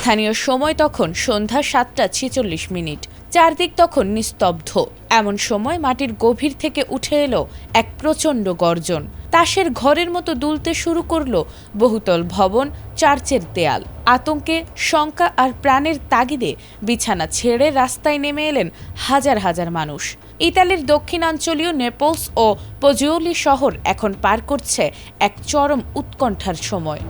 স্থানীয় সময় তখন সন্ধ্যা ৭:৪৬। চারদিক তখন নিস্তব্ধ। এমন সময় মাটির গভীর থেকে উঠে এলো এক প্রচণ্ড গর্জন। তাসের ঘরের মতো দুলতে শুরু করলো বহুতল ভবন, চার্চের দেয়াল। আতঙ্কে, শঙ্কা আর প্রাণের তাগিদে বিছানা ছেড়ে রাস্তায় নেমে এলেন হাজার হাজার মানুষ। ইতালির দক্ষিণাঞ্চলীয় নেপলস ও পজিওলি শহর এখন পার করছে এক চরম উৎকণ্ঠার সময়।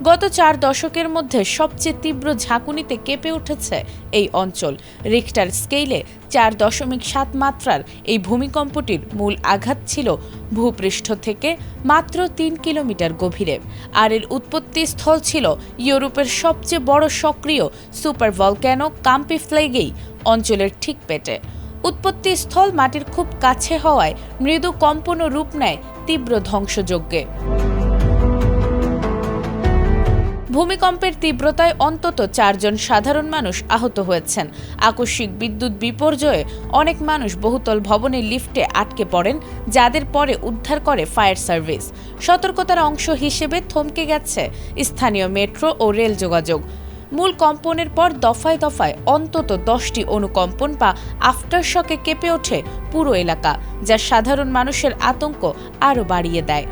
গত 4 দশকের মধ্যে সবচেয়ে তীব্র ঝাঁকুনিতে কেঁপে উঠেছে এই অঞ্চল। রিক্টার স্কেলে 4.7 মাত্রার এই ভূমিকম্পটির মূল আঘাত ছিল ভূপৃষ্ঠ থেকে মাত্র 3 কিলোমিটার গভীরে, আর এর উৎপত্তি স্থল ছিল ইউরোপের সবচেয়ে বড় সক্রিয় সুপার ভলক্যানো কাম্পি ফ্লেগেই অঞ্চলের ঠিক পেটে। উৎপত্তি স্থল মাটির খুব কাছে হওয়ায় মৃদু কম্পন রূপ নেয় তীব্র ধ্বংসযজ্ঞে। ভূমিকম্পের তীব্রতায় অন্তত 4 জন সাধারণ মানুষ আহত হয়েছেন। আকস্মিক বিদ্যুৎ বিপর্যয়ে অনেক মানুষ বহুতল ভবনের লিফটে আটকে পড়েন, যাদের পরে উদ্ধার করে ফায়ার সার্ভিস। সতর্কতার অংশ হিসেবে থমকে গেছে স্থানীয় মেট্রো ও রেল যোগাযোগ। মূল কম্পনের পর দফায় দফায় অন্তত 10টি অনুকম্পন বা আফটারশকে কেঁপে ওঠে পুরো এলাকা, যা সাধারণ মানুষের আতঙ্ক আরও বাড়িয়ে দেয়।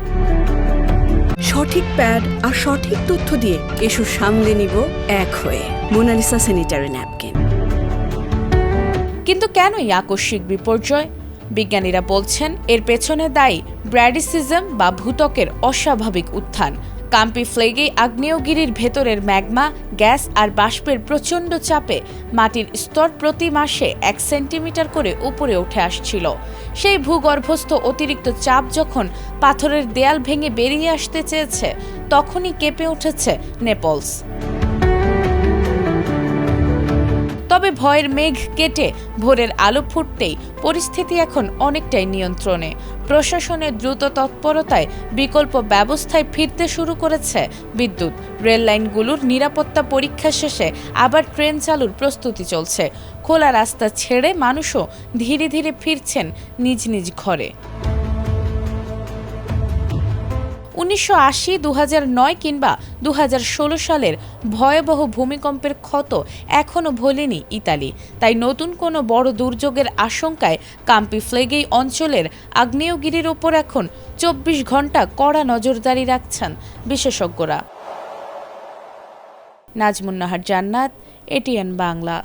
সঠিক প্যাড আর সঠিক তথ্য দিয়ে এসব সামলে নিব এক হয়ে। Monalisa sanitary napkin. কিন্তু কেনই আকস্মিক বিপর্যয়? বিজ্ঞানীরা বলছেন এর পেছনে দায়ী ব্র্যাডিসিজম বা ভূত্বকের অস্বাভাবিক উত্থান। কাম্পি ফ্লেগে আগ্নেয়গিরির ভেতরের ম্যাগমা, গ্যাস আর বাষ্পের প্রচণ্ড চাপে মাটির স্তর প্রতি মাসে 1 সেন্টিমিটার করে উপরে উঠে আসছিল। সেই ভূগর্ভস্থ অতিরিক্ত চাপ যখন পাথরের দেয়াল ভেঙে বেরিয়ে আসতে চেয়েছে, তখনই কেঁপে উঠেছে নেপলস। তবে ভয়ের মেঘ কেটে ভোরের আলো ফুটতেই পরিস্থিতি এখন অনেকটাই নিয়ন্ত্রণে। প্রশাসনের দ্রুত তৎপরতায় বিকল্প ব্যবস্থায় ফিরতে শুরু করেছে বিদ্যুৎ। রেল লাইনগুলোর নিরাপত্তা পরীক্ষা শেষে আবার ট্রেন চালুর প্রস্তুতি চলছে। খোলা রাস্তা ছেড়ে মানুষও ধীরে ধীরে ফিরছেন নিজ নিজ ঘরে। 1980, 2009 কিংবা 2016 সালের ভয়াবহ ভূমিকম্পের ক্ষত এখনও ভোলেনি ইতালি। তাই নতুন কোনো বড় দুর্যোগের আশঙ্কায় কাম্পি ফ্লেগেই অঞ্চলের আগ্নেয়গিরির ওপর এখন 24 ঘন্টা কড়া নজরদারি রাখছেন বিশেষজ্ঞরা। নাজমুন নাহার জান্নাত, এটিএন বাংলা।